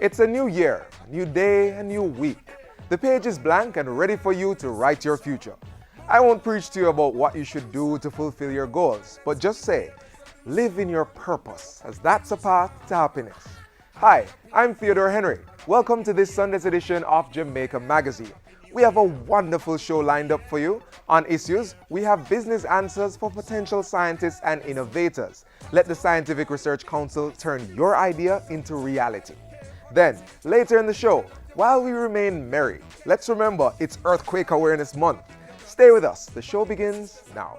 It's a new year, a new day, a new week. The page is blank and ready for you to write your future. I won't preach to you about what you should do to fulfill your goals, but just say, live in your purpose, as that's a path to happiness. Hi, I'm Theodore Henry. Welcome to this Sunday's edition of Jamaica Magazine. We have a wonderful show lined up for you. On issues, we have business answers for potential scientists and innovators. Let the Scientific Research Council turn your idea into reality. Then, later in the show, while we remain merry, let's remember it's Earthquake Awareness Month. Stay with us. The show begins now.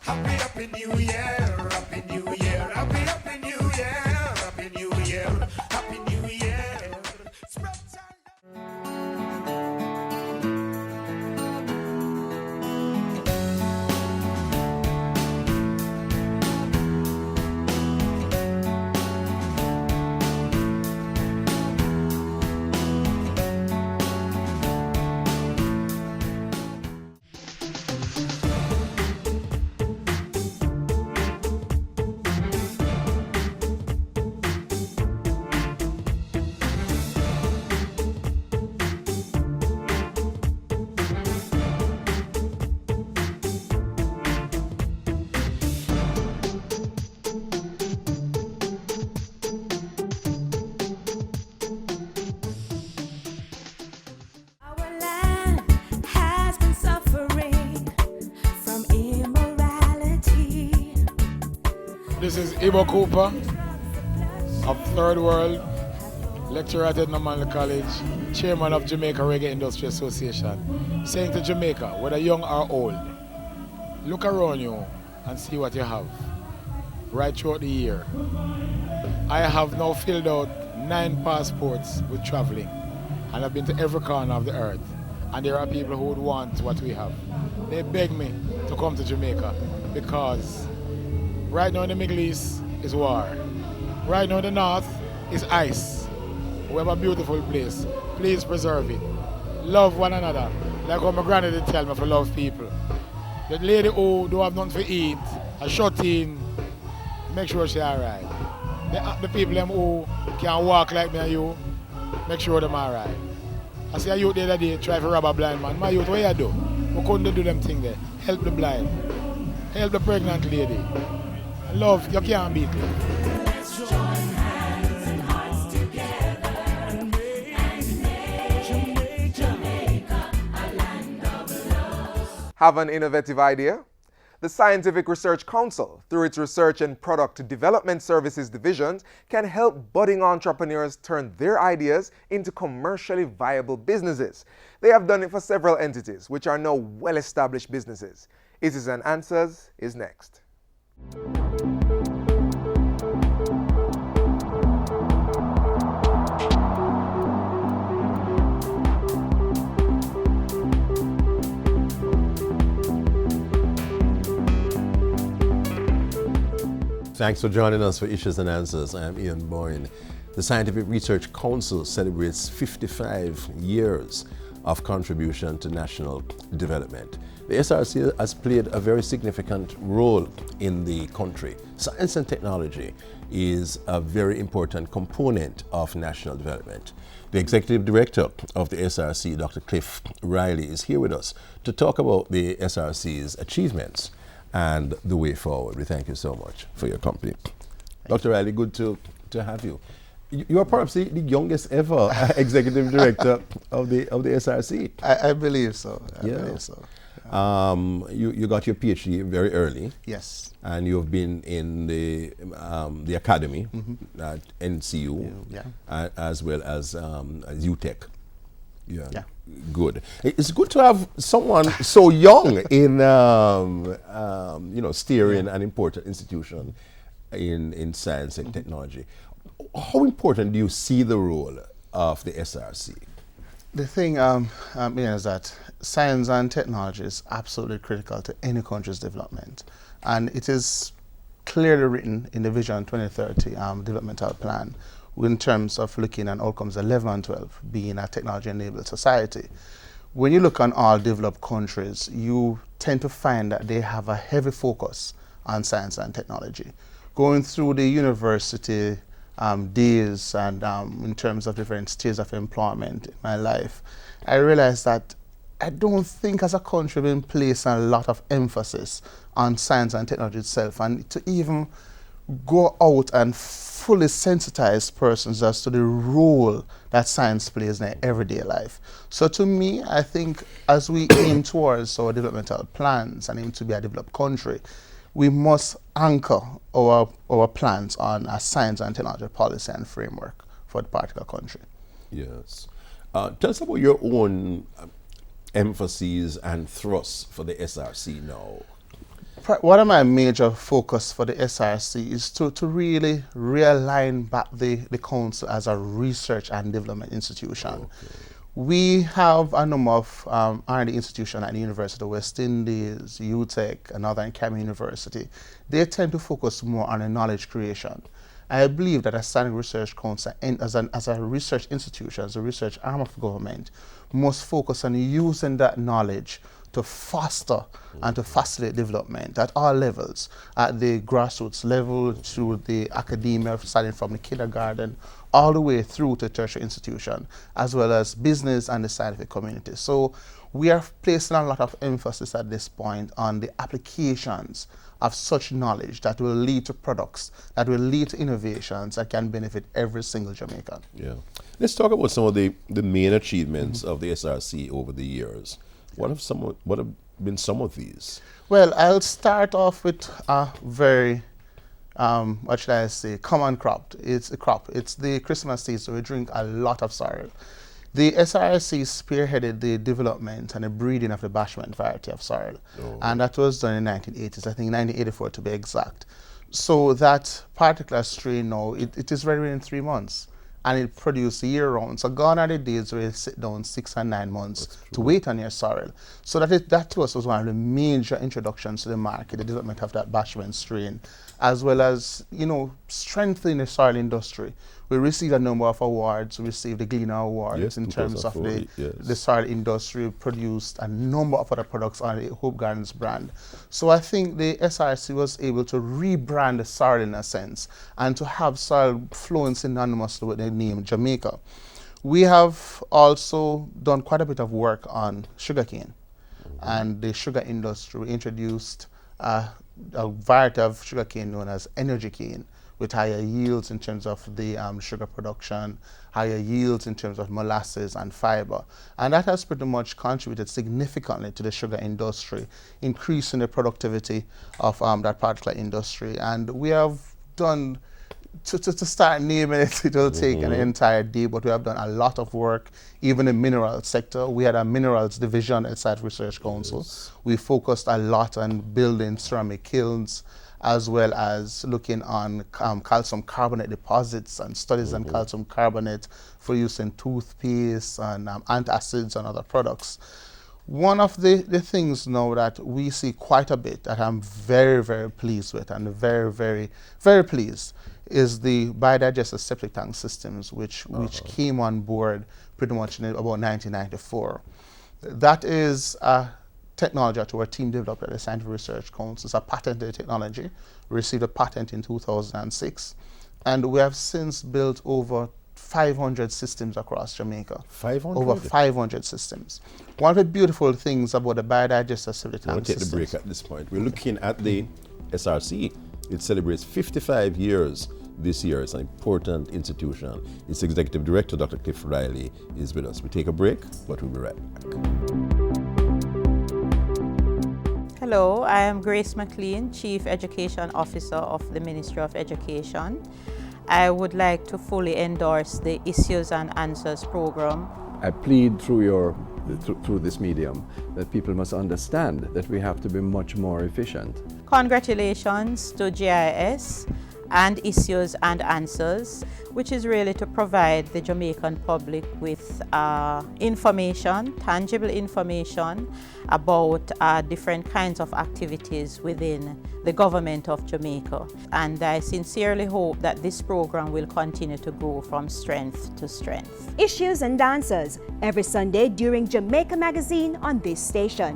Happy New Year, Happy New Year, Happy New Year, Happy New Year, Happy New Year. Spread This is Ibo Cooper of Third World, lecturer at Edna College, chairman of Jamaica Reggae Industry Association, saying to Jamaica, whether young or old, look around you and see what you have right throughout the year. I have now filled out 9 passports with traveling, and I've been to every corner of the earth, and there are people who would want what we have. They beg me to come to Jamaica because right now in the Middle East is war. Right now in the North is ice. We have a beautiful place. Please preserve it. Love one another. Like how my granny did tell me to love people. The lady who don't have nothing to eat, a shut in, make sure she alright. The people them who can walk like me and you, make sure them alright. I see a youth the other day try to rob a blind man. My youth, what you do? We couldn't do them thing there. Help the blind. Help the pregnant lady. Love, you can't beat it. Let's join hands and hearts together and make Jamaica a land of love. Have an innovative idea? The Scientific Research Council, through its Research and Product Development Services divisions, can help budding entrepreneurs turn their ideas into commercially viable businesses. They have done it for several entities, which are now well-established businesses. Issues and Answers is next. Thanks for joining us for Issues and Answers. I am Ian Boyne. The Scientific Research Council celebrates 55 years of contribution to national development. The SRC has played a very significant role in the country. Science and technology is a very important component of national development. The Executive Director of the SRC, Dr. Cliff Riley, is here with us to talk about the SRC's achievements and the way forward. We thank you so much for your company. Dr. Riley, good to have you. You are perhaps the youngest ever Executive Director of the SRC. I believe so. I believe so. You got your PhD very early. Yes. And you've been in the academy at NCU, as well as UTech. Yeah. Good. It's good to have someone so young in steering an important institution in science and technology. How important do you see the role of the SRC? The thing is that science and technology is absolutely critical to any country's development, and it is clearly written in the Vision 2030 developmental plan in terms of looking at outcomes 11 and 12 being a technology-enabled society. When you look on all developed countries, you tend to find that they have a heavy focus on science and technology. Going through the university days and in terms of different stages of employment in my life, I realized that I don't think as a country we've been placing a lot of emphasis on science and technology itself, and to even go out and fully sensitize persons as to the role that science plays in their everyday life. So to me, I think as we aim towards our developmental plans and aim to be a developed country, we must anchor our plans on a science and technology policy and framework for the particular country. Yes. Tell us about your own emphases and thrusts for the SRC now. One of my major focus for the SRC is to really realign back the council as a research and development institution. Okay. We have a number of R&D institutions at the University of West Indies, UTech, and Northern Cam University. They tend to focus more on the knowledge creation. I believe that a standing research council, as a research institution, as a research arm of government, must focus on using that knowledge to foster and to facilitate development at all levels, at the grassroots level, to the academia, starting from the kindergarten, all the way through to tertiary institution, as well as business and the scientific community. So we are placing a lot of emphasis at this point on the applications of such knowledge that will lead to products, that will lead to innovations that can benefit every single Jamaican. Yeah. Let's talk about some of the main achievements of the SRC over the years. What have been some of these? Well, I'll start off with a very, what should I say, common crop. It's a crop. It's the Christmas season, so we drink a lot of sorrel. The SRC spearheaded the development and the breeding of the Bashment variety of sorrel. Oh. And that was done in the 1980s, I think 1984 to be exact. So that particular strain now, it is ready in 3 months. And it produces year-round. So gone are the days where you sit down 6 and 9 months to wait on your sorrel. So that to us was one of the major introductions to the market, the development of that Bashment strain, as well as, strengthening the sorrel industry. We received a number of awards. We received the Gleaner Awards, yes, in terms of the sorrel industry. Produced a number of other products on the Hope Gardens brand. So I think the SRC was able to rebrand the sorrel in a sense, and to have sorrel flowing synonymously with the name Jamaica. We have also done quite a bit of work on sugarcane and the sugar industry. We introduced a variety of sugarcane known as energy cane, with higher yields in terms of the sugar production, higher yields in terms of molasses and fiber. And that has pretty much contributed significantly to the sugar industry, increasing the productivity of that particular industry. And we have done, to start naming it, it will take an entire day, but we have done a lot of work, even in the minerals sector. We had a minerals division inside Research Council. Yes. We focused a lot on building ceramic kilns, as well as looking on calcium carbonate deposits and studies on calcium carbonate for use in toothpaste and antacids and other products. One of the things now that we see quite a bit that I'm very, very pleased with, and very, very, very pleased, is the biodigested septic tank systems, which came on board pretty much in about 1994. That is a technology that our team developed at the Scientific Research Council. It's a patented technology. We received a patent in 2006, and we have since built over 500 systems across Jamaica. 500? Over 500 systems. One of the beautiful things about the biodigested septic tank I want to take the break at this point. We're looking at the SRC. It celebrates 55 years this year. It's an important institution. Its executive director, Dr. Cliff Riley, is with us. We take a break, but we'll be right back. Hello, I am Grace McLean, Chief Education Officer of the Ministry of Education. I would like to fully endorse the Issues and Answers program. I plead through this medium that people must understand that we have to be much more efficient. Congratulations to GIS and Issues and Answers, which is really to provide the Jamaican public with information, tangible information about different kinds of activities within the government of Jamaica. And I sincerely hope that this program will continue to go from strength to strength. Issues and Answers, every Sunday during Jamaica Magazine on this station.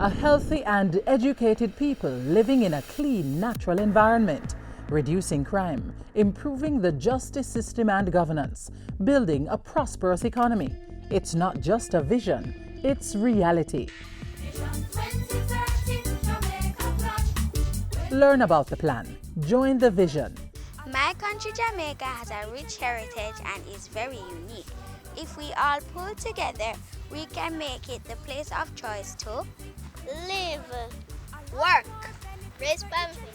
a healthy and educated people living in a clean, natural environment, reducing crime, improving the justice system and governance, building a prosperous economy. It's not just a vision, it's reality. Learn about the plan. Join the vision. My country, Jamaica, has a rich heritage and is very unique. If we all pull together, we can make it the place of choice to live, work, raise family,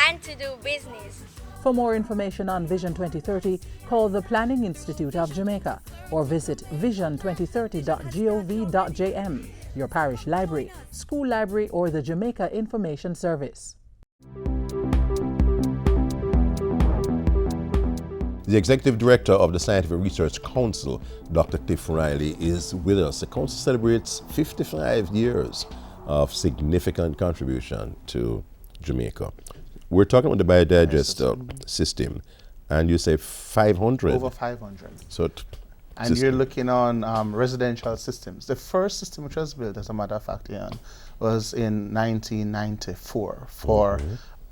and to do business. For more information on Vision 2030, call the Planning Institute of Jamaica or visit vision2030.gov.jm, your parish library, school library, or the Jamaica Information Service. The Executive Director of the Scientific Research Council, Dr. Tiff Riley, is with us. The Council celebrates 55 years of significant contribution to Jamaica. We're talking about the biodigester system, and you say 500? Over 500. So and you're looking on residential systems. The first system which was built, as a matter of fact, Ian, was in 1994 for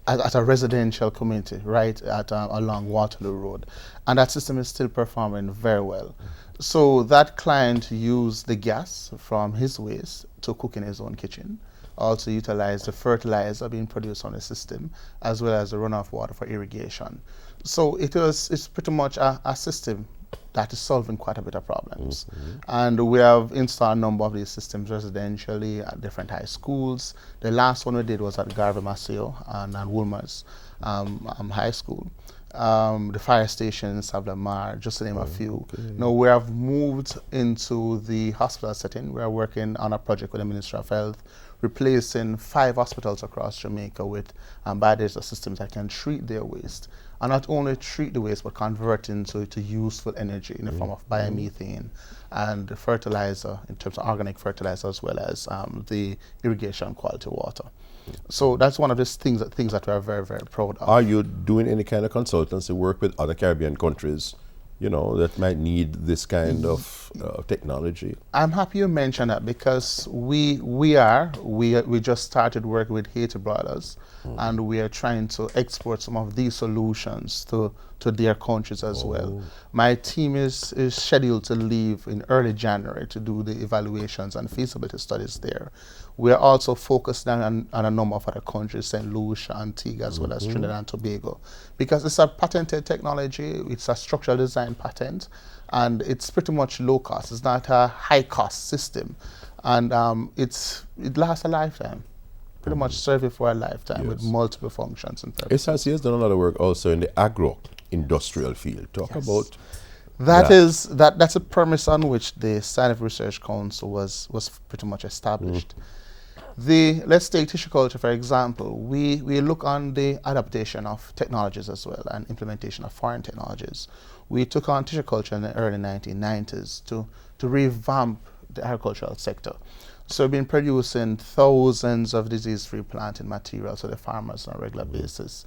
at a residential community right at along Waterloo Road, and that system is still performing very well. So that client used the gas from his waste to cook in his own kitchen, also utilized the fertilizer being produced on the system, as well as the runoff water for irrigation. So it's pretty much a system that is solving quite a bit of problems. And we have installed a number of these systems residentially at different high schools. The last one we did was at Garvey Maceo and Woolmer's High School. The fire station in Sablamar, just to name a few. Now we have moved into the hospital setting. We are working on a project with the Ministry of Health, replacing 5 hospitals across Jamaica with biodigester systems that can treat their waste. And not only treat the waste, but convert into useful energy in the form of biomethane and fertilizer, in terms of organic fertilizer, as well as the irrigation quality water. So that's one of the things that we are very, very proud of. Are you doing any kind of consultancy work with other Caribbean countries, you know, that might need this kind of technology? I'm happy you mentioned that, because we just started working with Haiti Brothers, and we are trying to export some of these solutions to their countries as well. My team is scheduled to leave in early January to do the evaluations and feasibility studies there. We are also focused on a number of other countries, St. Lucia, Antigua, as well as Trinidad and Tobago, because it's a patented technology. It's a structural design patent, and it's pretty much low cost. It's not a high cost system, and it lasts a lifetime. Pretty much serve it for a lifetime with multiple functions and purposes. SRC has done a lot of work also in the agro-industrial field. Talk about that's a premise on which the Scientific Research Council was pretty much established. Let's take tissue culture, for example. We look on the adaptation of technologies as well, and implementation of foreign technologies. We took on tissue culture in the early 1990s to revamp the agricultural sector. So we've been producing thousands of disease-free planting materials for the farmers on a regular basis.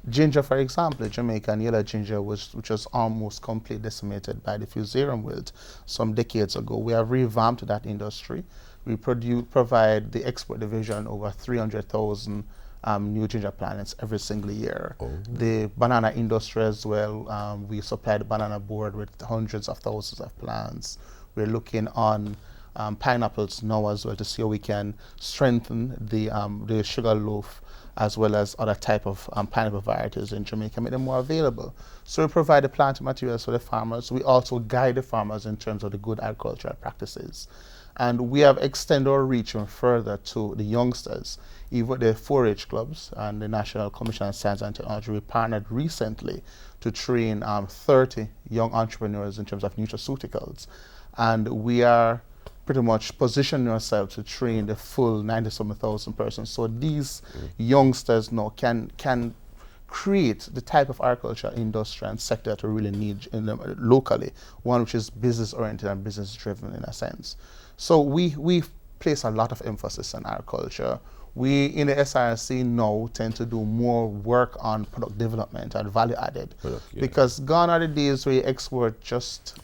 Ginger, for example, Jamaican yellow ginger, which was almost completely decimated by the fusarium wilt some decades ago. We have revamped that industry. We provide the export division over 300,000 new ginger plants every single year. The banana industry as well, we supply the banana board with hundreds of thousands of plants. We're looking on pineapples now as well to see how we can strengthen the sugar loaf, as well as other type of pineapple varieties in Jamaica, make them more available. So we provide the planting materials for the farmers. We also guide the farmers in terms of the good agricultural practices. And we have extended our reach even further to the youngsters. Even the 4-H clubs and the National Commission on Science and Technology, we partnered recently to train 30 young entrepreneurs in terms of nutraceuticals. And we are pretty much positioning ourselves to train the full 97,000 persons. So these youngsters now can create the type of agriculture industry and sector that we really need locally, one which is business oriented and business driven in a sense. So we place a lot of emphasis on agriculture. We in the SRC now tend to do more work on product development and value added, because gone are the days where you export just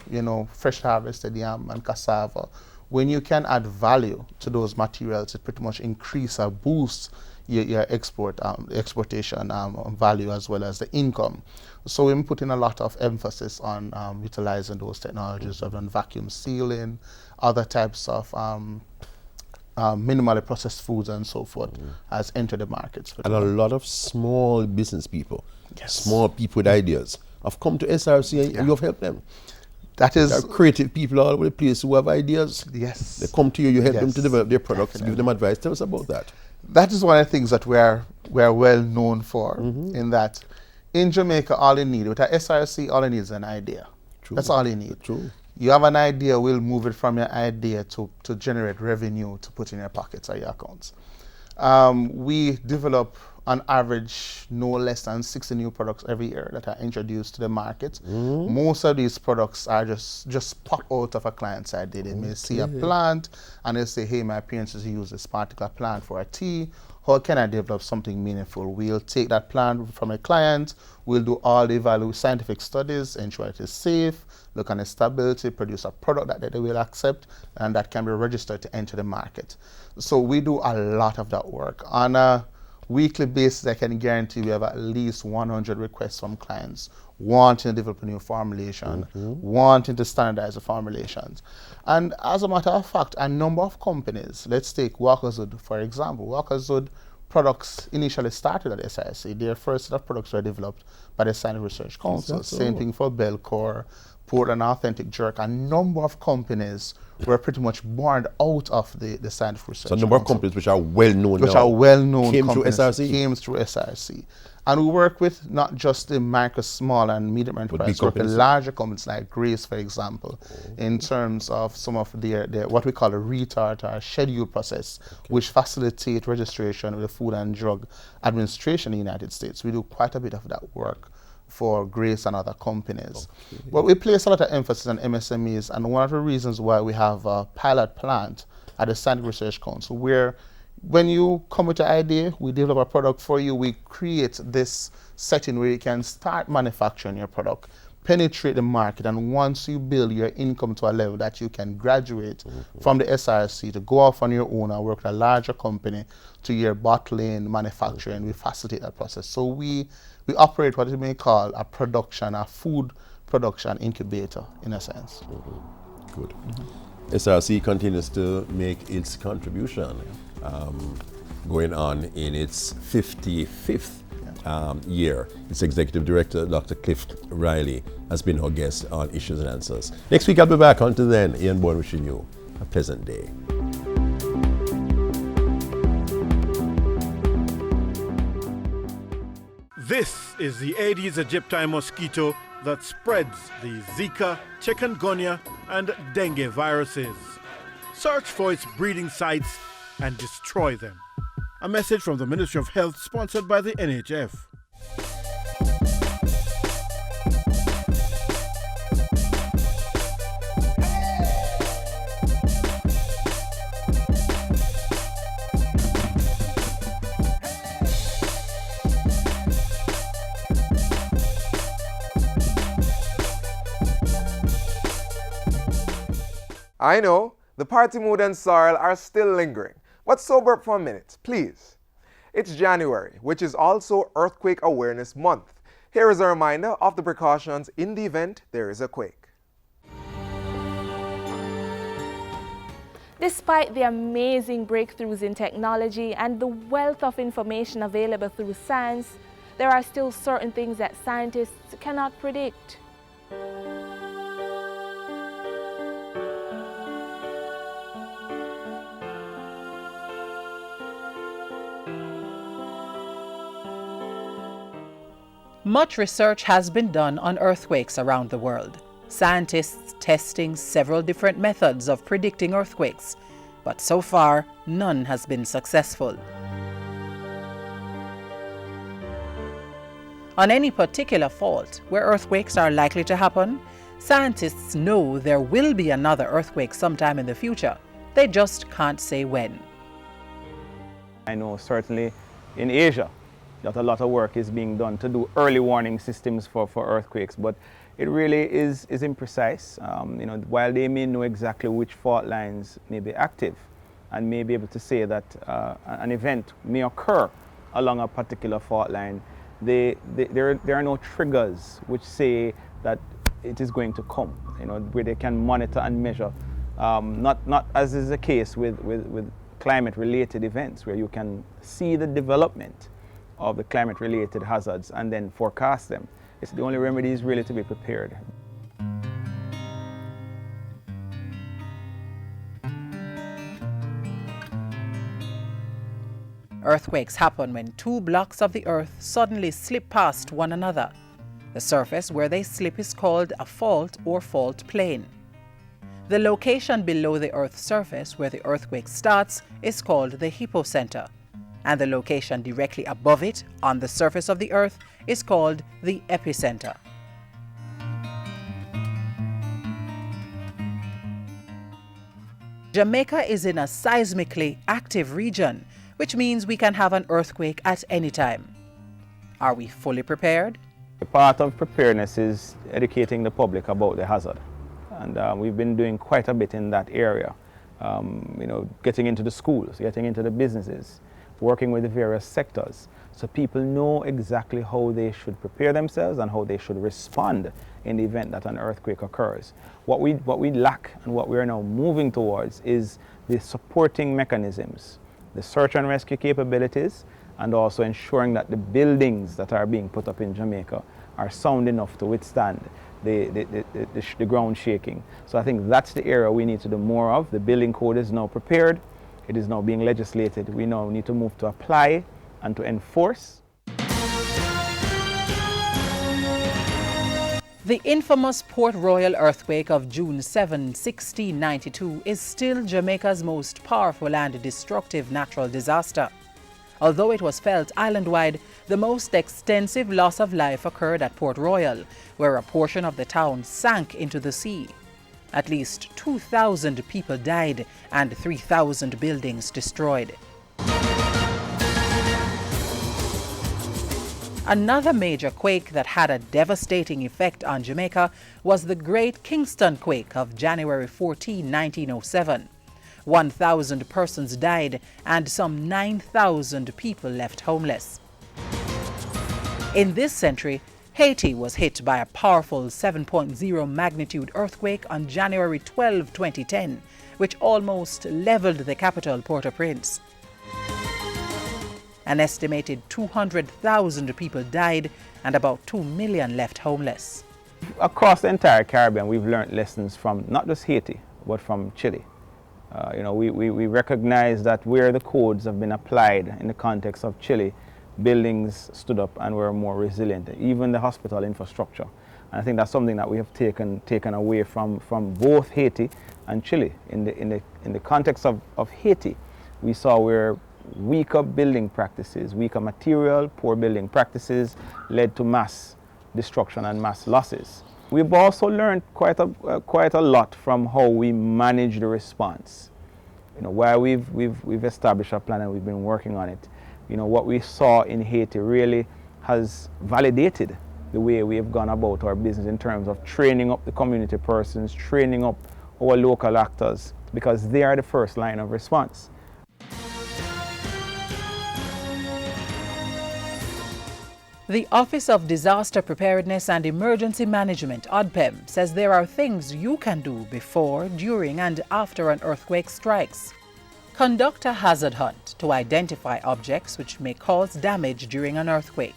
fresh harvested yam and cassava. when you can add value to those materials, it pretty much increase or boosts your exportation value as well as the income. So we're putting a lot of emphasis on utilizing those technologies. We've done vacuum sealing, other types of minimally processed foods and so forth has entered the markets. And a lot of small business people, small people with ideas, have come to SRC and you have helped them. That is, there are creative people all over the place who have ideas. Yes. They come to you, you help them to develop their products, give them advice. Tell us about that. That is one of the things that we're well known for, in that in Jamaica, all you need, with our SRC, all you need is an idea. True. That's all you need. True. You have an idea, we'll move it from your idea to generate revenue to put in your pockets or your accounts. We develop, on average, no less than 60 new products every year that are introduced to the market. Most of these products are just pop out of a client's idea. They may see a plant and they say, hey, my parents used to use this particular plant for a tea. How can I develop something meaningful? We'll take that plant from a client, we'll do all the scientific studies, ensure it is safe, look on its stability, produce a product that they will accept, and that can be registered to enter the market. So we do a lot of that work. On a weekly basis, I can guarantee we have at least 100 requests from clients wanting to develop a new formulation, wanting to standardize the formulations. And as a matter of fact, a number of companies, let's take Walker's Wood for example. Walker's Wood products initially started at SIC. Their first set of products were developed by the Scientific Research Council. Same thing for Belcore, Portland Authentic Jerk. A number of companies were pretty much born out of the Scientific Research Council. So a number of companies which are well known which are well known came through SRC? Came through SRC. And we work with not just the micro, small and medium enterprises, we work with larger companies like Grace, for example, in terms of some of their what we call a retard or schedule process, which facilitate registration with the Food and Drug Administration in the United States. We do quite a bit of that work for Grace and other companies. But we place a lot of emphasis on MSMEs, and one of the reasons why we have a pilot plant at the Scientific Research Council, where when you come with an idea, we develop a product for you, we create this setting where you can start manufacturing your product, penetrate the market, and once you build your income to a level that you can graduate from the SRC to go off on your own and work with a larger company to your bottling, manufacturing, we facilitate that process. So we operate what you may call a food production incubator, in a sense. Good. SRC continues to make its contribution, going on in its 55th year. Its Executive Director, Dr. Cliff Riley, has been our guest on Issues and Answers. Next week I'll be back. Until then, Ian Bourne wishing you a pleasant day. This is the Aedes aegypti mosquito that spreads the Zika, chikungunya, and dengue viruses. Search for its breeding sites and destroy them. A message from the Ministry of Health, sponsored by the NHF. I know, the party mood and sorrel are still lingering, but sober up for a minute, please. It's January, which is also Earthquake Awareness Month. Here is a reminder of the precautions in the event there is a quake. Despite the amazing breakthroughs in technology and the wealth of information available through science, there are still certain things that scientists cannot predict. Much research has been done on earthquakes around the world. Scientists testing several different methods of predicting earthquakes, but so far, none has been successful. On any particular fault where earthquakes are likely to happen, scientists know there will be another earthquake sometime in the future. They just can't say when. I know certainly in Asia that a lot of work is being done to do early warning systems for earthquakes, but it really is imprecise. You know, while they may know exactly which fault lines may be active and may be able to say that an event may occur along a particular fault line, there are no triggers which say that it is going to come, you know, where they can monitor and measure. Not as is the case with climate-related events, where you can see the development of the climate-related hazards and then forecast them. It's the only remedy is really to be prepared. Earthquakes happen when two blocks of the earth suddenly slip past one another. The surface where they slip is called a fault or fault plane. The location below the Earth's surface where the earthquake starts is called the hypocenter, and the location directly above it on the surface of the Earth is called the epicenter. Jamaica is in a seismically active region, which means we can have an earthquake at any time. Are we fully prepared? Part of preparedness is educating the public about the hazard. And we've been doing quite a bit in that area. You know, getting into the schools, getting into the businesses, working with the various sectors, so people know exactly how they should prepare themselves and how they should respond in the event that an earthquake occurs. What we lack and what we are now moving towards is the supporting mechanisms, the search and rescue capabilities, and also ensuring that the buildings that are being put up in Jamaica are sound enough to withstand the ground shaking. So I think that's the area we need to do more of. The building code is now prepared. It is now being legislated. We now need to move to apply and to enforce. The infamous Port Royal earthquake of June 7, 1692 is still Jamaica's most powerful and destructive natural disaster. Although it was felt island-wide, the most extensive loss of life occurred at Port Royal, where a portion of the town sank into the sea. At least 2,000 people died and 3,000 buildings destroyed. Another major quake that had a devastating effect on Jamaica was the Great Kingston quake of January 14, 1907. 1,000 persons died and some 9,000 people left homeless. In this century, Haiti was hit by a powerful 7.0 magnitude earthquake on January 12, 2010, which almost leveled the capital, Port-au-Prince. An estimated 200,000 people died and about 2 million left homeless. Across the entire Caribbean, we've learned lessons from not just Haiti, but from Chile. You know, we recognize that where the codes have been applied in the context of Chile, buildings stood up and were more resilient, even the hospital infrastructure. And I think that's something that we have taken away from both Haiti and Chile. In the context of Haiti, we saw where weaker building practices, weaker material, poor building practices led to mass destruction and mass losses. We've also learned quite a lot from how we manage the response. You know, while we've established a plan and we've been working on it, you know, what we saw in Haiti really has validated the way we have gone about our business in terms of training up the community persons, training up our local actors, because they are the first line of response. The Office of Disaster Preparedness and Emergency Management, OPM, says there are things you can do before, during, and after an earthquake strikes. Conduct a hazard hunt to identify objects which may cause damage during an earthquake.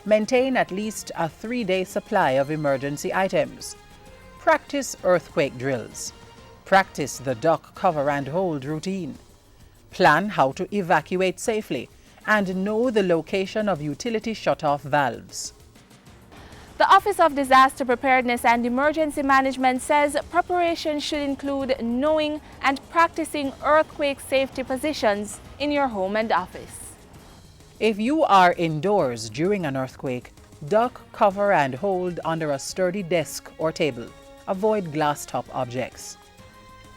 Maintain at least a 3-day supply of emergency items. Practice earthquake drills. Practice the duck cover and hold routine. Plan how to evacuate safely and know the location of utility shutoff valves. The Office of Disaster Preparedness and Emergency Management says preparation should include knowing and practicing earthquake safety positions in your home and office. If you are indoors during an earthquake, duck, cover, and hold under a sturdy desk or table. Avoid glass-top objects.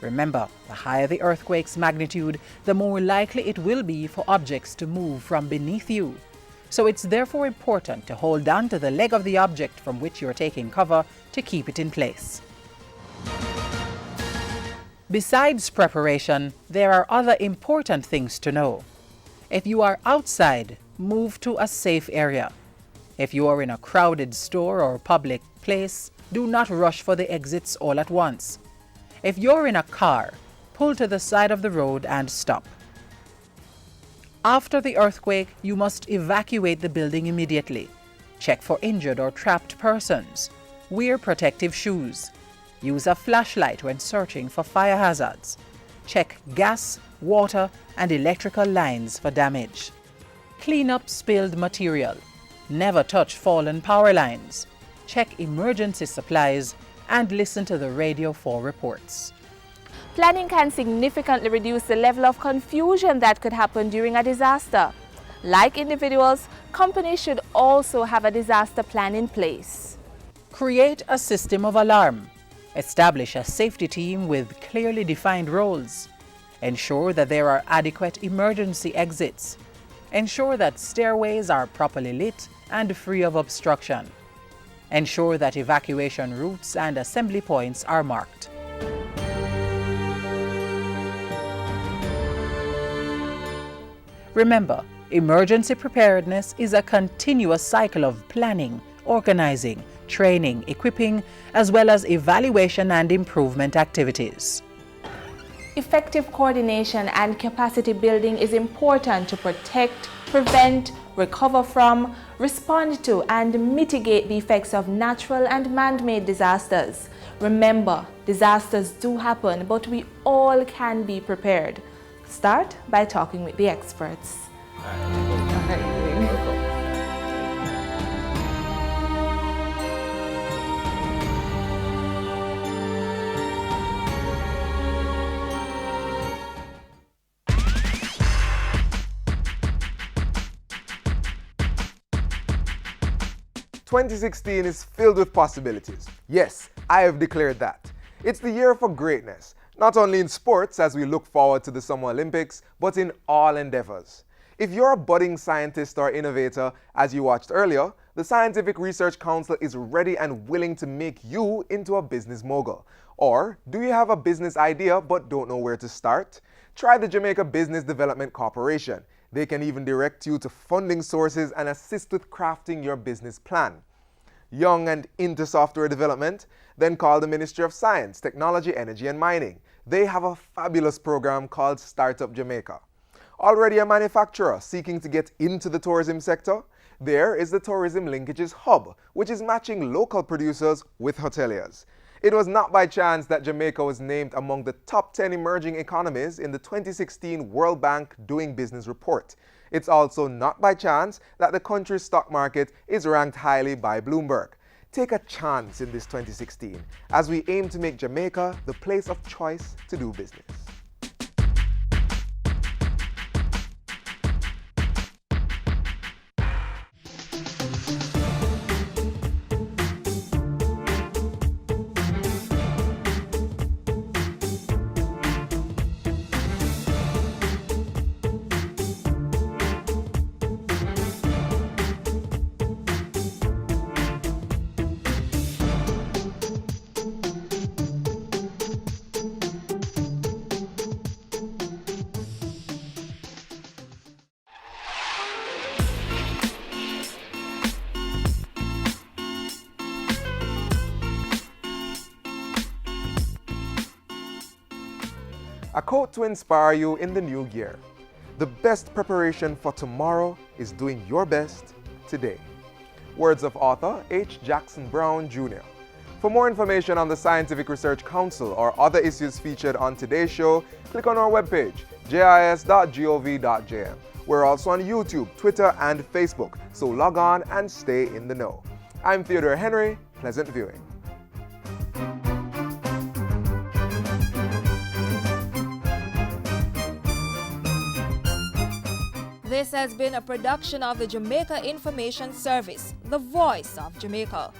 Remember, the higher the earthquake's magnitude, the more likely it will be for objects to move from beneath you. So it's therefore important to hold on to the leg of the object from which you're taking cover to keep it in place. Besides preparation, there are other important things to know. If you are outside, move to a safe area. If you are in a crowded store or public place, do not rush for the exits all at once. If you're in a car, pull to the side of the road and stop. After the earthquake, you must evacuate the building immediately. Check for injured or trapped persons. Wear protective shoes. Use a flashlight when searching for fire hazards. Check gas, water, and electrical lines for damage. Clean up spilled material. Never touch fallen power lines. Check emergency supplies and listen to the radio for reports. Planning can significantly reduce the level of confusion that could happen during a disaster. Like individuals, companies should also have a disaster plan in place. Create a system of alarm. Establish a safety team with clearly defined roles. Ensure that there are adequate emergency exits. Ensure that stairways are properly lit and free of obstruction. Ensure that evacuation routes and assembly points are marked. Remember, emergency preparedness is a continuous cycle of planning, organizing, training, equipping, as well as evaluation and improvement activities. Effective coordination and capacity building is important to protect, prevent, recover from, respond to, and mitigate the effects of natural and man-made disasters. Remember, disasters do happen, but we all can be prepared. Start by talking with the experts. "2016 is filled with possibilities. Yes, I have declared that. It's the year for greatness, not only in sports as we look forward to the Summer Olympics, but in all endeavors. If you're a budding scientist or innovator, as you watched earlier, the Scientific Research Council is ready and willing to make you into a business mogul. Or do you have a business idea but don't know where to start? Try the Jamaica Business Development Corporation. They can even direct you to funding sources and assist with crafting your business plan. Young and into software development? Then call the Ministry of Science, Technology, Energy and Mining. They have a fabulous program called Startup Jamaica. Already a manufacturer seeking to get into the tourism sector? There is the Tourism Linkages Hub, which is matching local producers with hoteliers. It was not by chance that Jamaica was named among the top 10 emerging economies in the 2016 World Bank Doing Business report. It's also not by chance that the country's stock market is ranked highly by Bloomberg. Take a chance in this 2016 as we aim to make Jamaica the place of choice to do business. A quote to inspire you in the new year: "The best preparation for tomorrow is doing your best today." Words of author H. Jackson Brown, Jr. For more information on the Scientific Research Council or other issues featured on today's show, click on our webpage, jis.gov.jm. We're also on YouTube, Twitter, and Facebook, so log on and stay in the know. I'm Theodore Henry. Pleasant viewing. This has been a production of the Jamaica Information Service, the voice of Jamaica.